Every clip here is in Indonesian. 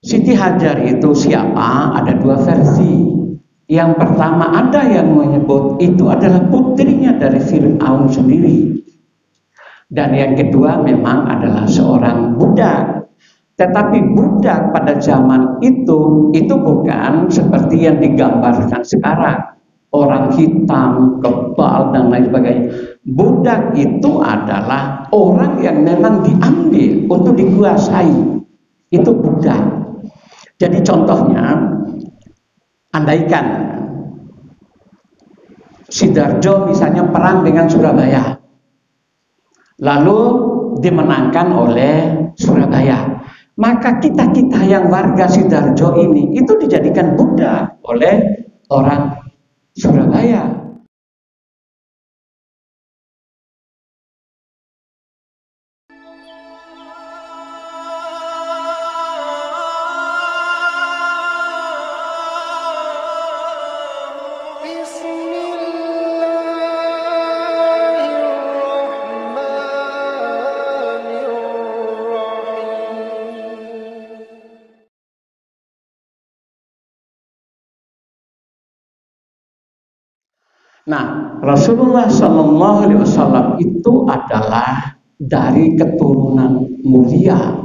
Siti Hajar itu siapa? Ada dua versi. Yang pertama ada yang menyebut itu adalah putrinya dari Fir'aun sendiri. Dan yang kedua memang adalah seorang budak. Tetapi budak pada zaman itu bukan seperti yang digambarkan sekarang. Orang hitam, kebal, dan lain sebagainya. Budak itu adalah orang yang memang diambil untuk dikuasai. Itu budak. Jadi contohnya, andaikan Sidarjo misalnya perang dengan Surabaya, lalu dimenangkan oleh Surabaya, maka kita-kita yang warga Sidarjo ini itu dijadikan budak oleh orang Surabaya. Nah, Rasulullah SAW itu adalah dari keturunan mulia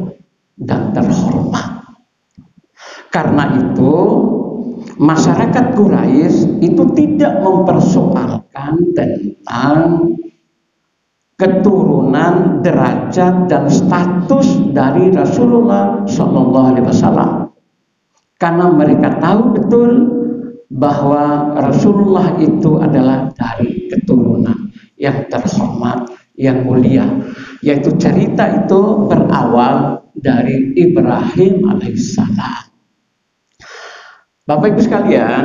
dan terhormat. Karena itu, masyarakat Quraisy itu tidak mempersoalkan tentang keturunan, derajat dan status dari Rasulullah SAW. Karena mereka tahu betul bahwa Rasulullah itu adalah dari keturunan yang terhormat, yang mulia. Yaitu cerita itu berawal dari Ibrahim alaihissalam. Bapak Ibu sekalian,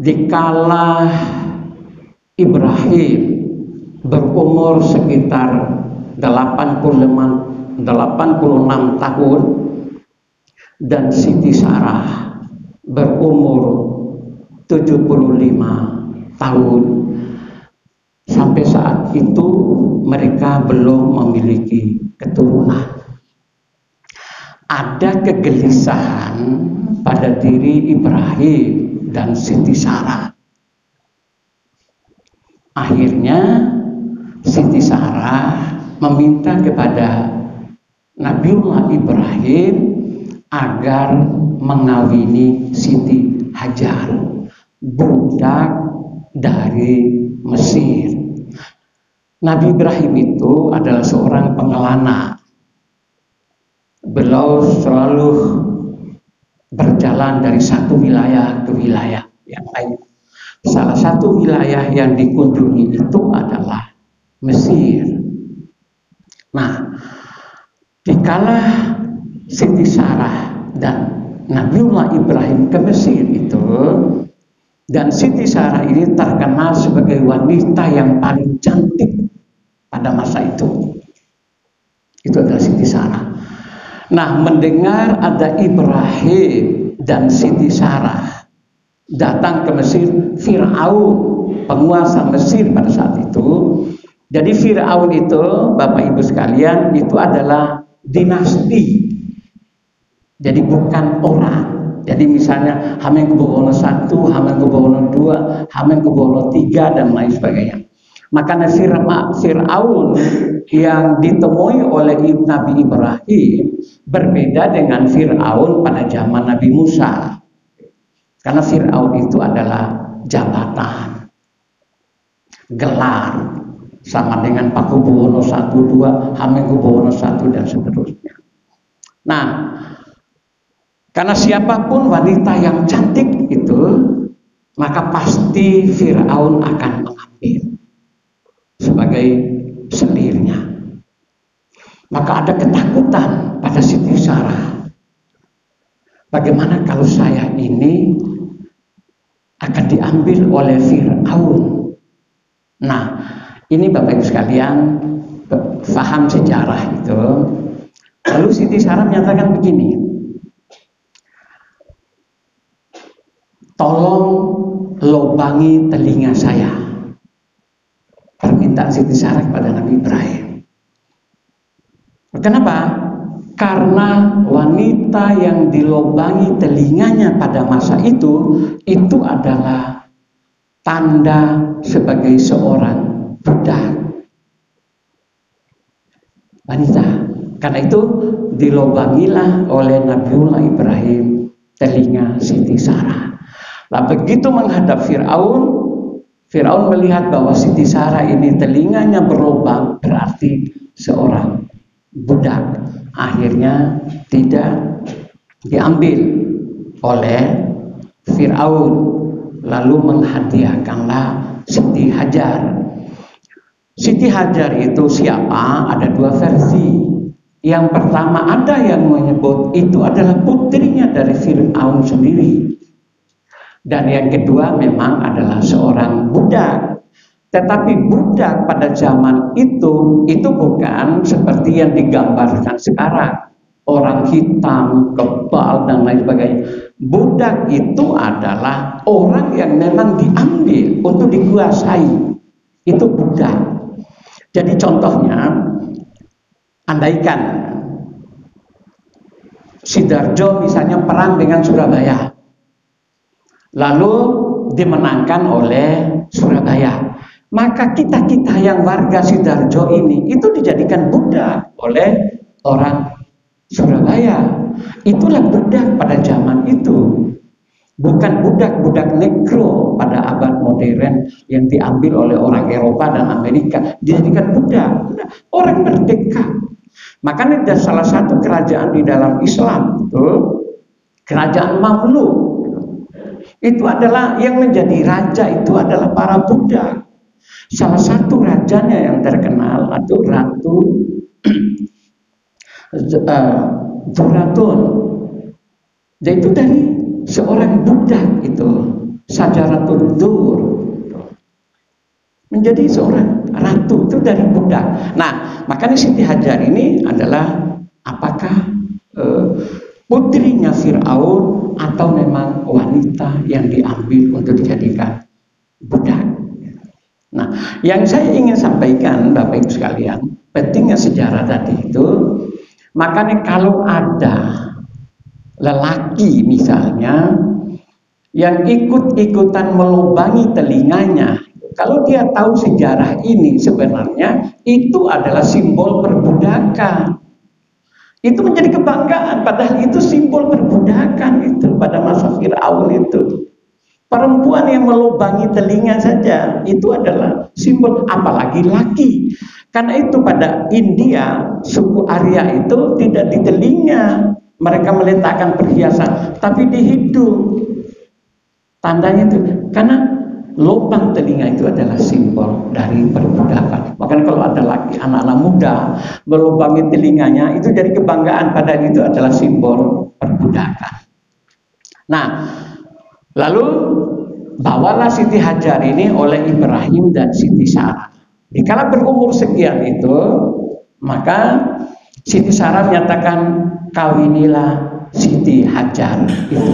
dikala Ibrahim berumur sekitar 86 tahun dan Siti Sarah berumur 75 tahun. Sampai saat itu mereka belum memiliki keturunan. Ada kegelisahan pada diri Ibrahim dan Siti Sarah. Akhirnya Siti Sarah meminta kepada Nabiullah Ibrahim agar mengawini Siti Hajar, budak dari Mesir. Nabi Ibrahim itu adalah seorang pengelana. Beliau selalu berjalan dari satu wilayah ke wilayah yang lain. Salah satu wilayah yang dikunjungi itu adalah Mesir. Nah, dikala Siti Sarah dan Nabiullah Ibrahim ke Mesir itu, dan Siti Sarah ini terkenal sebagai wanita yang paling cantik pada masa itu. Itu adalah Siti Sarah. Nah, mendengar ada Ibrahim dan Siti Sarah datang ke Mesir, Fir'aun, penguasa Mesir pada saat itu. Jadi Fir'aun itu, Bapak Ibu sekalian, itu adalah dinasti. Jadi bukan orang. Jadi misalnya Hamengkubuwono I, Hamengkubuwono II, Hamengkubuwono III dan lain sebagainya. Makanya Fir'aun yang ditemui oleh Nabi Ibrahim berbeda dengan Fir'aun pada zaman Nabi Musa. Karena Fir'aun itu adalah jabatan, gelar, sama dengan Pakubuwono I, II, Hamengkubuwono I dan seterusnya. Nah, karena siapapun wanita yang cantik itu, maka pasti Fir'aun akan mengambil sebagai selirnya. Maka ada ketakutan pada Siti Sarah. Bagaimana kalau saya ini akan diambil oleh Fir'aun? Nah, ini Bapak Ibu sekalian, faham sejarah itu. Lalu Siti Sarah menyatakan begini, tolong lobangi telinga saya. Permintaan Siti Sarah kepada Nabi Ibrahim. Kenapa? Karena wanita yang dilobangi telinganya pada masa itu adalah tanda sebagai seorang budak wanita. Karena itu dilobangilah oleh Nabiullah Ibrahim telinga Siti Sarah. Nah, begitu menghadap Fir'aun, Fir'aun melihat bahwa Siti Sarah ini telinganya berlubang, berarti seorang budak. Akhirnya tidak diambil oleh Fir'aun, lalu menghadiahkanlah Siti Hajar. Siti Hajar itu siapa? Ada dua versi. Yang pertama ada yang menyebut itu adalah putrinya dari Fir'aun sendiri. Dan yang kedua memang adalah seorang budak. Tetapi budak pada zaman itu bukan seperti yang digambarkan sekarang. Orang hitam, kebal, dan lain sebagainya. Budak itu adalah orang yang memang diambil untuk dikuasai. Itu budak. Jadi contohnya, andaikan Sidarjo misalnya perang dengan Surabaya, lalu dimenangkan oleh Surabaya, maka kita-kita yang warga Sidarjo ini itu dijadikan budak oleh orang Surabaya. Itulah budak pada zaman itu, bukan budak-budak negro pada abad modern yang diambil oleh orang Eropa dan Amerika, dijadikan budak orang merdeka. Makanya ada salah satu kerajaan di dalam Islam itu kerajaan Mamluk. Itu adalah yang menjadi raja itu adalah para budak. Salah satu rajanya yang terkenal itu Ratu Duratun. Yaitu dari seorang budak itu, Sajaratul Dur. Menjadi seorang ratu itu dari budak. Nah, makanya Siti Hajar ini adalah apakah putrinya Fir'aun atau memang wanita yang diambil untuk dijadikan budak. Nah, yang saya ingin sampaikan Bapak Ibu sekalian, pentingnya sejarah tadi itu, makanya kalau ada lelaki misalnya yang ikut-ikutan melubangi telinganya, kalau dia tahu sejarah ini sebenarnya itu adalah simbol perbudakan. Itu menjadi kebanggaan, padahal itu simbol perbudakan itu pada masa Fir'aun itu. Perempuan yang melubangi telinga saja itu adalah simbol, apalagi laki. Karena itu pada India, suku Arya itu tidak di telinga mereka meletakkan perhiasan, tapi di hidung. Tandanya itu, karena lubang telinga itu adalah simbol dari perbudakan. Makanya kalau ada laki, anak-anak muda melubangi telinganya, itu jadi kebanggaan, padahal itu adalah simbol perbudakan. Nah, lalu bawalah Siti Hajar ini oleh Ibrahim dan Siti Sarah. Dikala berumur sekian itu, maka Siti Sarah menyatakan, kawinilah Siti Hajar itu.